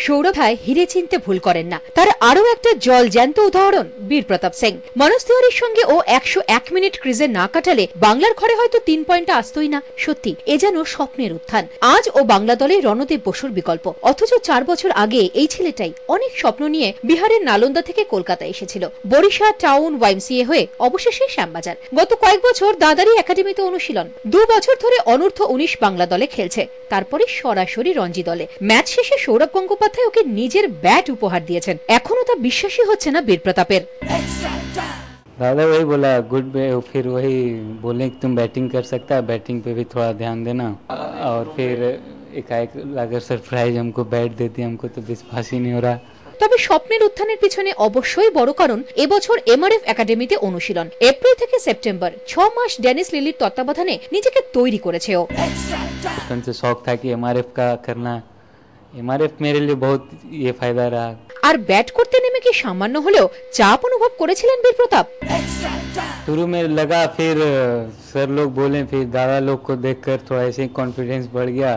সৌরভ ভাই হিরে চিনতে ভুল করেন না। তার আরো একটা জল জ্যান্ত উদাহরণ বীর প্রতাপ সিং। মনোজ তিওয়ারির সঙ্গে ও 101 মিনিট ক্রিজে না কাটালে বাংলার ঘরে হয়তো 3 পয়েন্ট আসতোই না। সত্যি এ যেন স্বপ্নের উত্থান। আজ ও বাংলা দলে রণদেব বসুর বিকল্প, অথচ 4 বছর আগে এই ছেলেটাই অনেক স্বপ্ন নিয়ে বিহারের নালন্দা থেকে কলকাতা এসেছিল। বরিশা টাউন YMCA হয়ে অবশেষে শ্যামবাজার। গত কয়েক বছর দাদারি একাডেমিতে অনুশীলন, 2 বছর ধরে অনূর্ধ্ব 19 বাংলা দলে খেলছে, তারপরে সরাসরি রঞ্জি দলে। ম্যাচ শেষে সৌরভ গঙ্গোপাধ্যায় ওকে নিজের ব্যাট উপহার দিয়েছেন। এখনো তা বিশ্বাসই হচ্ছে না বীর প্রতাপের। दादा वही बोला गुड, फिर वही बोले कि तुम बैटिंग कर सकता है, बैटिंग पे भी थोड़ा ध्यान देना। और फिर एकाएक अगर सरप्राइज हमको बैट देती हमको तो विश्वास ही नहीं हो रहा। তবে স্বপ্নের উত্থানের পিছনে অবশ্যই বড় কারণ এবছর MRF একাডেমিতে অনুশীলন। এপ্রিল থেকে সেপ্টেম্বর 6 মাস ডেনিস লিলির তত্ত্বাবধানে নিজেকে তৈরি করেছে ও। बचपन से शौक था कि MRF का करना, MRF मेरे लिए बहुत ये फायदा रहा। আর ব্যাট করতে নেমে কি সামান্য হলেও চাপ অনুভব করেছিলেন বীর প্রতাপ? शुरू में लगा, फिर सर लोग बोले, फिर दादा लोग को देखकर थोड़ा ऐसे ही कॉन्फिडेंस बढ़ गया।